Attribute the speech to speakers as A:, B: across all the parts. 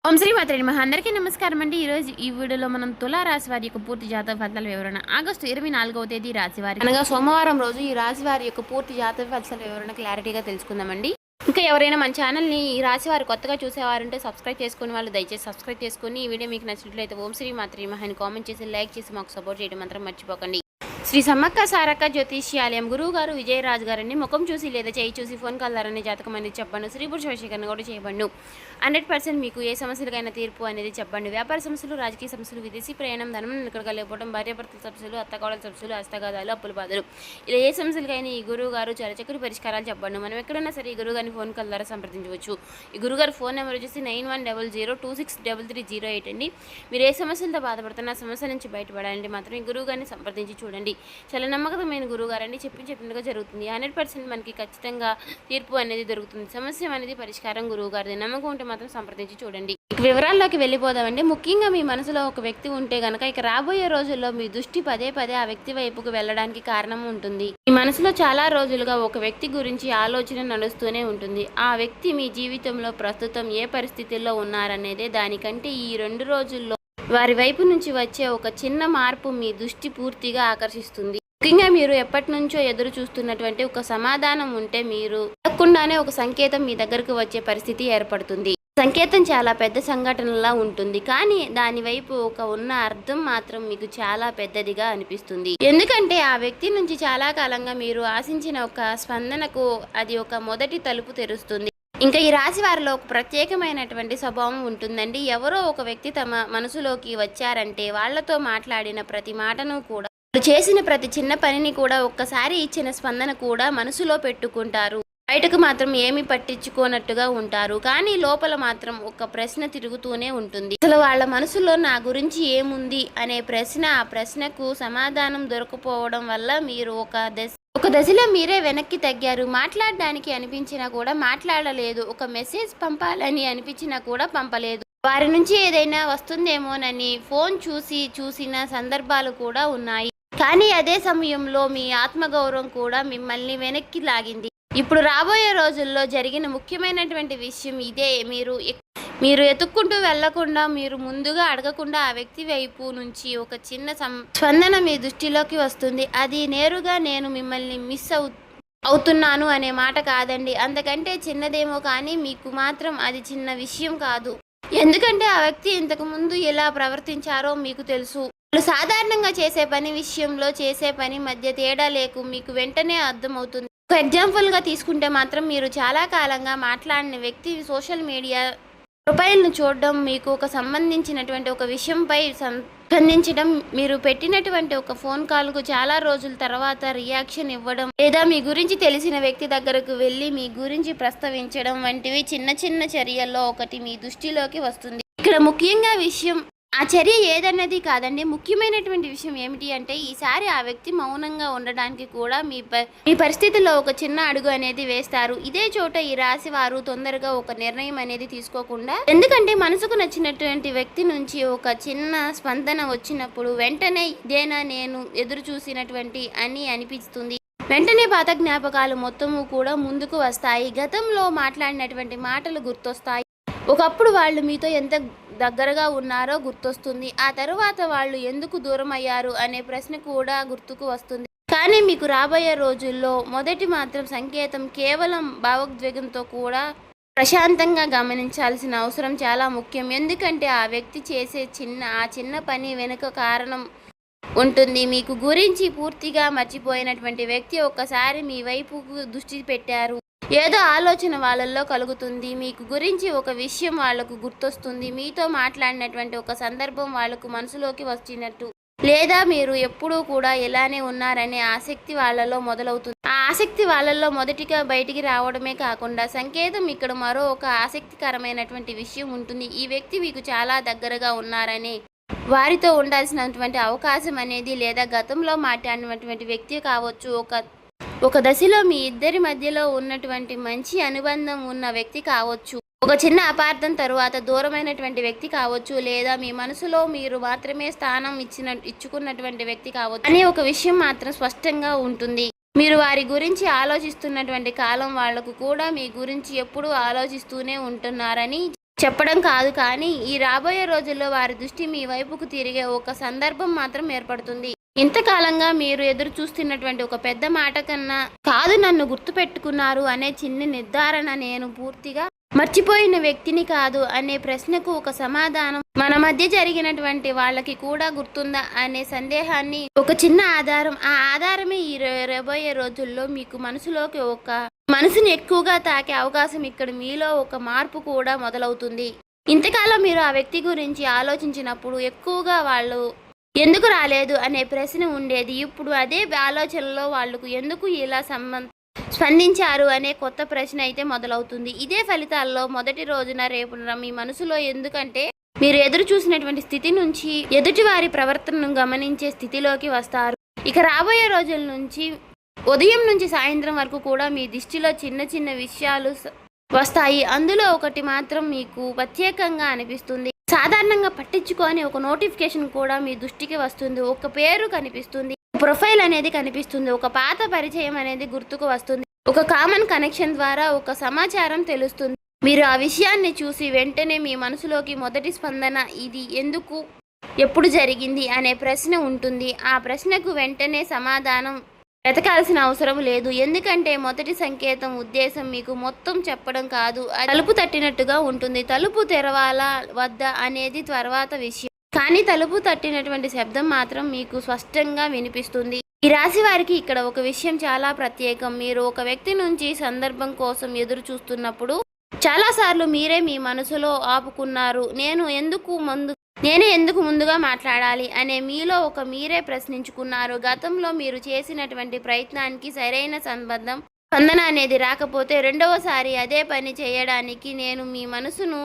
A: ఓం శ్రీ మాత్రే నమః. అందరికీ నమస్కారం అండి. ఈరోజు ఈ వీడియోలో మనం తులా రాశి వారి యొక్క పూర్తి జాతక ఫలితాల వివరణ, ఆగస్టు 24వ తేదీ రాశివారి అనగా సోమవారం రోజు ఈ రాశి వారి యొక్క పూర్తి జాతక ఫలితాల వివరణ క్లారిటీగా తెలుసుకుందామండి. ఇంకా ఎవరైనా మన ఛానల్ని ఈ రాశి వారు కొత్తగా చూసేవారంటే సబ్స్క్రైబ్ చేసుకుని వాళ్ళు దయచేసి సబ్స్క్రైబ్ చేసుకుని ఈ వీడియో మీకు నచ్చినట్లయితే ఓం శ్రీ మాత్రే నమః అని కామెంట్ చేసి లైక్ చేసి మాకు సపోర్ట్ చేయడం మాత్రం మర్చిపోకండి. శ్రీ సమ్మక్క సారక్క జ్యోతిష్యాలయం గురువు గారు విజయరాజు గారిని ముఖం చూసి లేదా చేయి చూసి ఫోన్ కాల్ ద్వారానే జాతకం అనేది చెప్పండి. స్త్రీ పురుష వశీకరణ కూడా చేయబడి 100% మీకు ఏ సమస్యలకైనా తీర్పు అనేది చెప్పండి. వ్యాపార సమస్యలు, రాజకీయ సమస్యలు, విదేశీ ప్రయాణం, ధనం నిలకడగా లేకపోవడం, భార్యాభర్తల సమస్యలు, అత్తకోడల సమస్యలు, హస్తగాదాలు, అప్పుల బాధలు, ఇలా ఏ సమస్యలకైనా ఈ గురువు గారు చాలా చక్కటి పరిష్కారాలు చెప్పండి. మనం ఎక్కడైనా సరే ఈ గురువు గారిని ఫోన్ కాల్ ద్వారా సంప్రదించవచ్చు. ఈ గురుగారు ఫోన్ నెంబర్ వచ్చేసి 9100263308 అండి. మీరు ఏ సమస్యలతో బాధపడుతున్నా సమస్య నుంచి బయటపడాలంటే మాత్రం ఈ గురువు గారిని సంప్రదించి చూడండి. చాలా నమ్మకమైన గురువు గారండి. చెప్పినట్టుగా జరుగుతుంది. 100% మనకి ఖచ్చితంగా తీర్పు అనేది దొరుకుతుంది. సమస్య అనేది పరిష్కారం గురువు గారిది. నమ్మకం ఉంటే మాత్రం సంప్రదించి చూడండి. వివరాల్లోకి వెళ్ళిపోదామండి. ముఖ్యంగా మీ మనసులో ఒక వ్యక్తి ఉంటే గనక ఇక రాబోయే రోజుల్లో మీ దృష్టి పదే పదే ఆ వ్యక్తి వైపుకు వెళ్ళడానికి కారణం ఉంటుంది. మీ మనసులో చాలా రోజులుగా ఒక వ్యక్తి గురించి ఆలోచన నడుస్తూనే ఉంటుంది. ఆ వ్యక్తి మీ జీవితంలో ప్రస్తుతం ఏ పరిస్థితుల్లో ఉన్నారనేదే దానికంటే ఈ 2 రోజుల్లో వారి వైపు నుంచి వచ్చే ఒక చిన్న మార్పు మీ దృష్టి పూర్తిగా ఆకర్షిస్తుంది. ముఖ్యంగా మీరు ఎప్పటి నుంచో ఎదురు చూస్తున్నటువంటి ఒక సమాధానం ఉంటే మీరు అడగకుండానే ఒక సంకేతం మీ దగ్గరకు వచ్చే పరిస్థితి ఏర్పడుతుంది. సంకేతం చాలా పెద్ద సంఘటనలా ఉంటుంది, కానీ దాని వైపు ఉన్న అర్థం మాత్రం మీకు చాలా పెద్దదిగా అనిపిస్తుంది. ఎందుకంటే ఆ వ్యక్తి నుంచి చాలా కాలంగా మీరు ఆశించిన ఒక స్పందనకు అది ఒక మొదటి తలుపు తెరుస్తుంది. ఇంకా ఈ రాశి వారిలో ఒక ప్రత్యేకమైనటువంటి స్వభావం ఉంటుందండి. ఎవరో ఒక వ్యక్తి తమ మనసులోకి వచ్చారంటే వాళ్ళతో మాట్లాడిన ప్రతి మాటను కూడా, వాళ్ళు చేసిన ప్రతి చిన్న పనిని కూడా, ఒక్కసారి ఇచ్చిన స్పందన కూడా మనసులో పెట్టుకుంటారు. బయటకు మాత్రం ఏమి పట్టించుకోనట్టుగా ఉంటారు, కానీ లోపల మాత్రం ఒక ప్రశ్న తిరుగుతూనే ఉంటుంది. అసలు వాళ్ళ మనసులో నా గురించి ఏముంది అనే ప్రశ్న, ఆ ప్రశ్నకు సమాధానం దొరకపోవడం వల్ల మీరు ఒక దశలో మీరే వెనక్కి తగ్గారు. మాట్లాడడానికి అనిపించినా కూడా మాట్లాడలేదు. ఒక మెసేజ్ పంపాలని అనిపించినా కూడా పంపలేదు. వారి నుంచి ఏదైనా వస్తుందేమోనని ఫోన్ చూసిన సందర్భాలు కూడా ఉన్నాయి. కానీ అదే సమయంలో మీ ఆత్మగౌరవం కూడా మిమ్మల్ని వెనక్కి లాగింది. ఇప్పుడు రాబోయే రోజుల్లో జరిగిన ముఖ్యమైనటువంటి విషయం ఇదే. మీరు ఎత్తుక్కుంటూ వెళ్లకుండా, మీరు ముందుగా అడగకుండా ఆ వ్యక్తి వైపు నుంచి ఒక చిన్న స్పందన మీ దృష్టిలోకి వస్తుంది. అది నేరుగా నేను మిమ్మల్ని మిస్ అవుతున్నాను అనే మాట కాదండి. అంతకంటే చిన్నదేమో, కానీ మీకు మాత్రం అది చిన్న విషయం కాదు. ఎందుకంటే ఆ వ్యక్తి ఇంతకు ముందు ఎలా ప్రవర్తించారో మీకు తెలుసు. వాళ్ళు సాధారణంగా చేసే పని విషయంలో చేసే పని మధ్య తేడా మీకు వెంటనే అర్థమవుతుంది. ఒక ఎగ్జాంపుల్గా తీసుకుంటే మాత్రం, మీరు చాలా కాలంగా మాట్లాడిన వ్యక్తి సోషల్ మీడియా ప్రొఫైల్ను చూడడం, మీకు ఒక సంబంధించినటువంటి ఒక విషయంపై స్పందించడం, మీరు పెట్టినటువంటి ఒక ఫోన్ కాల్కు చాలా రోజుల తర్వాత రియాక్షన్ ఇవ్వడం, లేదా మీ గురించి తెలిసిన వ్యక్తి దగ్గరకు వెళ్ళి మీ గురించి ప్రస్తావించడం వంటివి చిన్న చిన్న చర్యల్లో ఒకటి మీ దృష్టిలోకి వస్తుంది. ఇక్కడ ముఖ్యంగా విషయం ఆ చర్య ఏదన్నది కాదండి. ముఖ్యమైనటువంటి విషయం ఏమిటి అంటే, ఈసారి ఆ వ్యక్తి మౌనంగా ఉండడానికి కూడా మీ పరిస్థితుల్లో ఒక చిన్న అడుగు అనేది వేస్తారు. ఇదే చోట ఈ రాశి వారు తొందరగా ఒక నిర్ణయం అనేది తీసుకోకుండా, ఎందుకంటే మనసుకు నచ్చినటువంటి వ్యక్తి నుంచి ఒక చిన్న స్పందన వచ్చినప్పుడు వెంటనే ఇదేనా నేను ఎదురు చూసినటువంటి అని అనిపిస్తుంది. వెంటనే పాత జ్ఞాపకాలు మొత్తము కూడా ముందుకు వస్తాయి. గతంలో మాట్లాడినటువంటి మాటలు గుర్తొస్తాయి. ఒకప్పుడు వాళ్ళు మీతో ఎంత దగ్గరగా ఉన్నారో గుర్తొస్తుంది. ఆ తరువాత వాళ్ళు ఎందుకు దూరం అయ్యారు అనే ప్రశ్న కూడా గుర్తుకు వస్తుంది. కానీ మీకు రాబోయే రోజుల్లో మొదటి మాత్రం సంకేతం కేవలం భావోద్వేగంతో కూడా ప్రశాంతంగా గమనించాల్సిన అవసరం చాలా ముఖ్యం. ఎందుకంటే ఆ వ్యక్తి చేసే చిన్న పని వెనుక కారణం ఉంటుంది. మీకు గురించి పూర్తిగా మర్చిపోయినటువంటి వ్యక్తి ఒక్కసారి మీ వైపుకు దృష్టి పెట్టారు. ఏదో ఆలోచన వాళ్ళల్లో కలుగుతుంది. మీకు గురించి ఒక విషయం వాళ్లకు గుర్తొస్తుంది. మీతో మాట్లాడినటువంటి ఒక సందర్భం వాళ్లకు మనసులోకి వచ్చినట్టు, లేదా మీరు ఎప్పుడూ కూడా ఇలానే ఉన్నారనే ఆసక్తి వాళ్ళలో మొదలవుతుంది. ఆ ఆసక్తి వాళ్ళల్లో మొదటిగా బయటికి రావడమే కాకుండా, సంకేతం ఇక్కడ మరో ఒక ఆసక్తికరమైనటువంటి విషయం ఉంటుంది. ఈ వ్యక్తి మీకు చాలా దగ్గరగా ఉన్నారనే వారితో ఉండాల్సినటువంటి అవకాశం అనేది, లేదా గతంలో మాట్లాడినటువంటి వ్యక్తి కావచ్చు, ఒక దశలో మీ ఇద్దరి మధ్యలో ఉన్నటువంటి మంచి అనుబంధం ఉన్న వ్యక్తి కావచ్చు, ఒక చిన్న అపార్థం తరువాత దూరమైనటువంటి వ్యక్తి కావచ్చు, లేదా మీ మనసులో మీరు మాత్రమే స్థానం ఇచ్చుకున్నటువంటి వ్యక్తి కావచ్చు అనే ఒక విషయం మాత్రం స్పష్టంగా ఉంటుంది. మీరు వారి గురించి ఆలోచిస్తున్నటువంటి కాలం వాళ్లకు కూడా మీ గురించి ఎప్పుడూ ఆలోచిస్తూనే ఉంటున్నారని చెప్పడం కాదు, కానీ ఈ రాబోయే రోజుల్లో వారి దృష్టి మీ వైపుకు తిరిగే ఒక సందర్భం మాత్రం ఏర్పడుతుంది. ఇంతకాలంగా మీరు ఎదురు చూస్తున్నటువంటి ఒక పెద్ద మాట కన్నా కాదు, నన్ను గుర్తుపెట్టుకున్నారు అనే చిన్న నిర్ధారణ, నేను పూర్తిగా మర్చిపోయిన వ్యక్తిని కాదు అనే ప్రశ్నకు ఒక సమాధానం, మన మధ్య జరిగినటువంటి వాళ్ళకి కూడా గుర్తుందా అనే సందేహాన్ని ఒక చిన్న ఆధారం. ఆ ఆధారమే ఈ రాబోయే రోజుల్లో మీకు మనసుని ఎక్కువగా తాకే అవకాశం. ఇక్కడ మీలో ఒక మార్పు కూడా మొదలవుతుంది. ఇంతకాలం మీరు ఆ వ్యక్తి గురించి ఆలోచించినప్పుడు ఎక్కువగా వాళ్ళు ఎందుకు రాలేదు అనే ప్రశ్న ఉండేది. ఇప్పుడు అదే ఆలోచనలో వాళ్ళకు ఎందుకు ఇలా స్పందించారు అనే కొత్త ప్రశ్న అయితే మొదలవుతుంది. ఇదే ఫలితాల్లో మొదటి రోజున రేపున మీ మనసులో, ఎందుకంటే మీరు ఎదురు చూసినటువంటి స్థితి నుంచి ఎదుటి వారి ప్రవర్తనను గమనించే స్థితిలోకి వస్తారు. ఇక రాబోయే రోజుల నుంచి ఉదయం నుంచి సాయంత్రం వరకు కూడా మీ దృష్టిలో చిన్న చిన్న విషయాలు వస్తాయి. అందులో ఒకటి మాత్రం మీకు ప్రత్యేకంగా అనిపిస్తుంది. సాధారణంగా పట్టించుకొని ఒక నోటిఫికేషన్ కూడా మీ దృష్టికి వస్తుంది. ఒక పేరు కనిపిస్తుంది, ప్రొఫైల్ అనేది కనిపిస్తుంది, ఒక పాత పరిచయం అనేది గుర్తుకు వస్తుంది, ఒక కామన్ కనెక్షన్ ద్వారా ఒక సమాచారం తెలుస్తుంది. మీరు ఆ విషయాన్ని చూసి వెంటనే మీ మనసులోకి మొదటి స్పందన ఇది ఎందుకు, ఎప్పుడు జరిగింది అనే ప్రశ్న ఉంటుంది. ఆ ప్రశ్నకు వెంటనే సమాధానం వెతకాల్సిన అవసరం లేదు. ఎందుకంటే మొదటి సంకేతం ఉద్దేశం మీకు మొత్తం చెప్పడం కాదు, తలుపు తట్టినట్టుగా ఉంటుంది. తలుపు తెరవాలా వద్దా అనేది తర్వాత విషయం, కానీ తలుపు తట్టినటువంటి శబ్దం మాత్రం మీకు స్పష్టంగా వినిపిస్తుంది. ఈ రాశి వారికి ఇక్కడ ఒక విషయం చాలా ప్రత్యేకం. మీరు ఒక వ్యక్తి నుంచి సందర్భం కోసం ఎదురు చూస్తున్నప్పుడు చాలాసార్లు మీరే మీ మనసులో ఆపుకున్నారు. నేనే ఎందుకు ముందుగా మాట్లాడాలి అనే మీలో మీరే ప్రశ్నించుకున్నారు. గతంలో మీరు చేసినటువంటి ప్రయత్నానికి సరైన స్పందన అనేది రాకపోతే రెండవసారి అదే పని చేయడానికి నేను మీ మనసును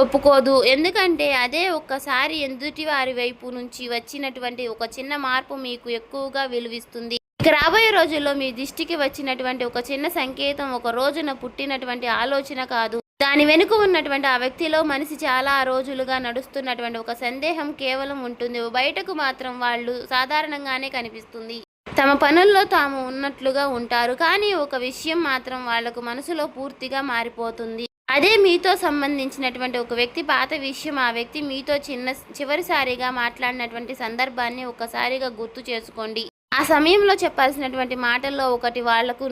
A: ఒప్పుకోదు. ఎందుకంటే అదే ఒక్కసారి ఎదుటి వారి వైపు నుంచి వచ్చినటువంటి ఒక చిన్న మార్పు మీకు ఎక్కువగా విలువిస్తుంది. ఇక రాబోయే రోజుల్లో మీ దృష్టికి వచ్చినటువంటి ఒక చిన్న సంకేతం ఒక రోజున పుట్టినటువంటి ఆలోచన కాదు, దాని వెనుక ఉన్నటువంటి ఆ వ్యక్తిలో మనిషి చాలా రోజులుగా నడుస్తున్నటువంటి ఒక సందేహం కేవలం ఉంటుంది. బయటకు మాత్రం వాళ్ళు సాధారణంగానే కనిపిస్తుంది, తమ పనుల్లో తాము ఉన్నట్లుగా ఉంటారు, కానీ ఒక విషయం మాత్రం వాళ్లకు మనసులో పూర్తిగా మారిపోతుంది. అదే మీతో సంబంధించినటువంటి ఒక వ్యక్తి పాత విషయం. ఆ వ్యక్తి మీతో చివరిసారిగా మాట్లాడినటువంటి సందర్భాన్ని ఒకసారిగా గుర్తు చేసుకోండి. ఆ సమయంలో చెప్పాల్సినటువంటి మాటల్లో ఒకటి వాళ్లకు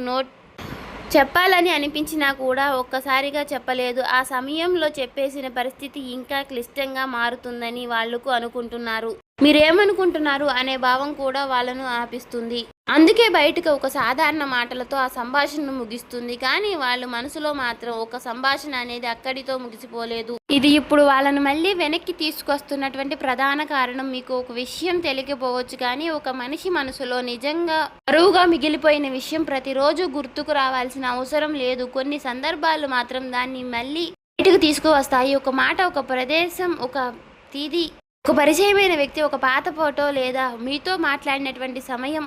A: చెప్పాలని అనిపించినా కూడా ఒక్కసారిగా చెప్పలేదు. ఆ సమయంలో చెప్పేసిన పరిస్థితి ఇంకా క్లిష్టంగా మారుతుందని వాళ్లకు అనుకుంటున్నారు. మీరేమనుకుంటున్నారు అనే భావం కూడా వాళ్ళను ఆపిస్తుంది. అందుకే బయటకు ఒక సాధారణ మాటలతో ఆ సంభాషణను ముగిస్తుంది, కానీ వాళ్ళు మనసులో మాత్రం ఒక సంభాషణ అనేది అక్కడితో ముగిసిపోలేదు. ఇది ఇప్పుడు వాళ్ళను మళ్ళీ వెనక్కి తీసుకొస్తున్నటువంటి ప్రధాన కారణం. మీకు ఒక విషయం తెలియకపోవచ్చు, కానీ ఒక మనిషి మనసులో నిజంగా బరువుగా మిగిలిపోయిన విషయం ప్రతిరోజు గుర్తుకు రావాల్సిన అవసరం లేదు. కొన్ని సందర్భాలు మాత్రం దాన్ని మళ్ళీ బయటకు తీసుకువస్తాయి. ఒక మాట, ఒక ప్రదేశం, ఒక తేదీ, ఒక పరిచయమైన వ్యక్తి, ఒక పాత ఫోటో, లేదా మీతో మాట్లాడినటువంటి సమయం,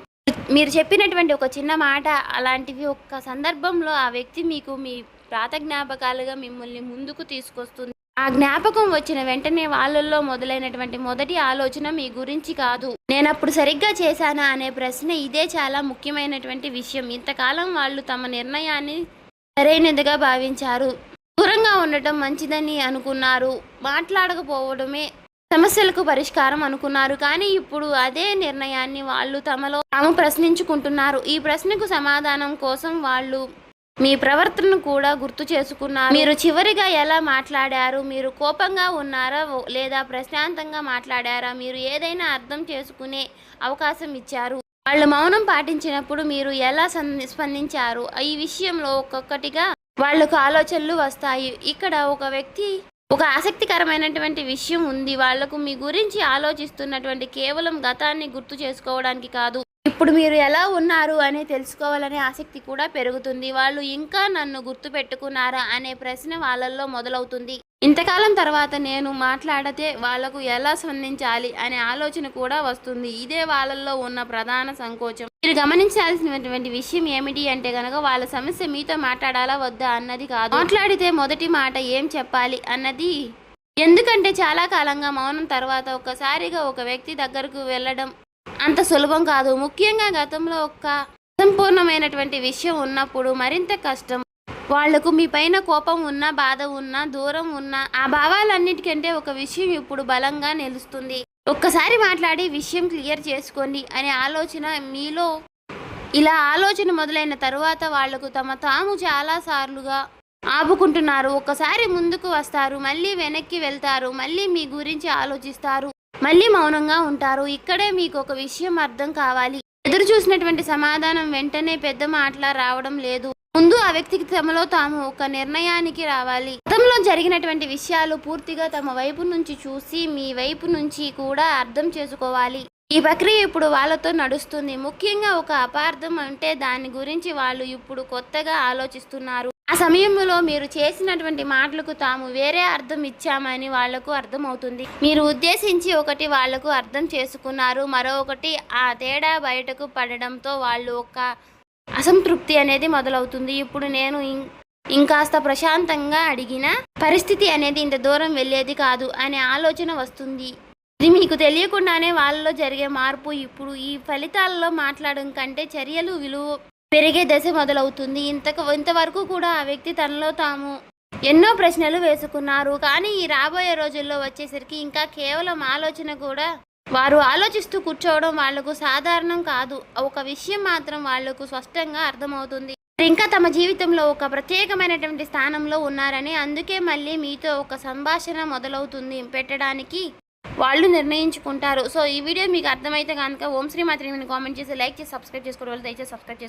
A: మీరు చెప్పినటువంటి ఒక చిన్న మాట, అలాంటివి ఒక్క సందర్భంలో ఆ వ్యక్తి మీకు మీ పాత జ్ఞాపకాలుగా మిమ్మల్ని ముందుకు తీసుకొస్తుంది. ఆ జ్ఞాపకం వచ్చిన వెంటనే వాళ్ళల్లో మొదలైనటువంటి మొదటి ఆలోచన మీ గురించి కాదు, నేనప్పుడు సరిగ్గా చేశానా అనే ప్రశ్న. ఇదే చాలా ముఖ్యమైనటువంటి విషయం. ఇంతకాలం వాళ్ళు తమ నిర్ణయాన్ని సరైనదిగా భావించారు, దూరంగా ఉండటం మంచిదని అనుకున్నారు, మాట్లాడకపోవడమే సమస్యలకు పరిష్కారం అనుకున్నారు. కానీ ఇప్పుడు అదే నిర్ణయాన్ని వాళ్ళు తమలో తాము ప్రశ్నించుకుంటున్నారు. ఈ ప్రశ్నకు సమాధానం కోసం వాళ్ళు మీ ప్రవర్తనను కూడా గుర్తు చేసుకున్నారు. మీరు చివరిగా ఎలా మాట్లాడారు? మీరు కోపంగా ఉన్నారా లేదా ప్రశాంతంగా మాట్లాడారా? మీరు ఏదైనా అర్థం చేసుకునే అవకాశం ఇచ్చారు? వాళ్ళు మౌనం పాటించినప్పుడు మీరు ఎలా స్పందించారు? ఈ విషయంలో ఒక్కొక్కటిగా వాళ్ళకు ఆలోచనలు వస్తాయి. ఇక్కడ ఒక ఆసక్తికరమైనటువంటి విషయం ఉంది. వాళ్లకు మీ గురించి ఆలోచిస్తున్నటువంటి కేవలం గతాన్ని గుర్తు చేసుకోవడానికి కాదు, ఇప్పుడు మీరు ఎలా ఉన్నారు అని తెలుసుకోవాలనే ఆసక్తి కూడా పెరుగుతుంది. వాళ్ళు ఇంకా నన్ను గుర్తు పెట్టుకున్నారా అనే ప్రశ్న వాళ్ళల్లో మొదలవుతుంది. ఇంతకాలం తర్వాత నేను మాట్లాడితే వాళ్లకు ఎలా స్పందించాలి అనే ఆలోచన కూడా వస్తుంది. ఇదే వాళ్ళల్లో ఉన్న ప్రధాన సంకోచం. మీరు గమనించాల్సినటువంటి విషయం ఏమిటి అంటే కనుక, వాళ్ళ సమస్య మీతో మాట్లాడాలా వద్దా అన్నది కాదు, మాట్లాడితే మొదటి మాట ఏం చెప్పాలి అన్నది. ఎందుకంటే చాలా కాలంగా మౌనం తర్వాత ఒక్కసారిగా ఒక వ్యక్తి దగ్గరకు వెళ్ళడం అంత సులభం కాదు. ముఖ్యంగా గతంలో ఒక అసంపూర్ణమైనటువంటి విషయం ఉన్నప్పుడు మరింత కష్టం. వాళ్లకు మీ పైన కోపం ఉన్నా, బాధ ఉన్నా, దూరం ఉన్నా ఆ భావాలన్నిటికంటే ఒక విషయం ఇప్పుడు బలంగా నిలుస్తుంది. ఒక్కసారి మాట్లాడి విషయం క్లియర్ చేసుకోండి అనే ఆలోచన మీలో ఇలా ఆలోచన మొదలైన తరువాత వాళ్లకు తాము చాలా సార్లుగా ఆపుకుంటున్నారు. ఒక్కసారి ముందుకు వస్తారు, మళ్ళీ వెనక్కి వెళ్తారు, మళ్ళీ మీ గురించి ఆలోచిస్తారు, మళ్ళీ మౌనంగా ఉంటారు. ఇక్కడే మీకు ఒక విషయం అర్థం కావాలి. ఎదురు చూసినటువంటి సమాధానం వెంటనే పెద్ద మాటలా రావడం లేదు. ముందు ఆ వ్యక్తికి తమలో తాము ఒక నిర్ణయానికి రావాలి. గతంలో జరిగినటువంటి విషయాలు పూర్తిగా తమ వైపు నుంచి చూసి మీ వైపు నుంచి కూడా అర్థం చేసుకోవాలి. ఈ ప్రక్రియ ఇప్పుడు వాళ్ళతో నడుస్తుంది. ముఖ్యంగా ఒక అపార్థం అంటే దాని గురించి వాళ్ళు ఇప్పుడు కొత్తగా ఆలోచిస్తున్నారు. ఆ సమయంలో మీరు చేసినటువంటి మాటలకు తాము వేరే అర్థం ఇచ్చామని వాళ్లకు అర్థమవుతుంది. మీరు ఉద్దేశించి ఒకటి వాళ్లకు అర్థం చేసుకున్నారు, మరొకటి ఆ తేడా బయటకు పడడంతో వాళ్ళు ఒక అసంతృప్తి అనేది మొదలవుతుంది. ఇప్పుడు నేను ఇంకాస్త ప్రశాంతంగా అడిగిన పరిస్థితి అనేది ఇంత దూరం వెళ్ళేది కాదు అనే ఆలోచన వస్తుంది. ఇది మీకు తెలియకుండానే వాళ్ళలో జరిగే మార్పు. ఇప్పుడు ఈ ఫలితాలలో మాట్లాడడం కంటే చర్యలు విలువ పెరిగే దశ మొదలవుతుంది. ఇంతవరకు కూడా ఆ వ్యక్తి తనలో తాము ఎన్నో ప్రశ్నలు వేసుకున్నారు. కానీ ఈ రాబోయే రోజుల్లో వచ్చేసరికి ఇంకా కేవలం ఆలోచన కూడా వారు ఆలోచిస్తూ కూర్చోవడం వాళ్లకు సాధారణం కాదు. ఒక విషయం మాత్రం వాళ్లకు స్పష్టంగా అర్థమవుతుంది. ఇంకా తమ జీవితంలో ఒక ప్రత్యేకమైనటువంటి స్థానంలో ఉన్నారని, అందుకే మళ్ళీ మీతో ఒక సంభాషణ మొదలవుతుంది పెట్టడానికి వాళ్ళు నిర్ణయించుకుంటారు. సో ఈ వీడియో మీకు అర్థమైతే కనుక ఓం శ్రీ మాత్రమే కామెంట్ చేసి లైక్ చేసి సబ్స్క్రైబ్ చేసుకోవడం వల్ల దయచేసి సబ్స్క్రైబ్ చేసుకోండి.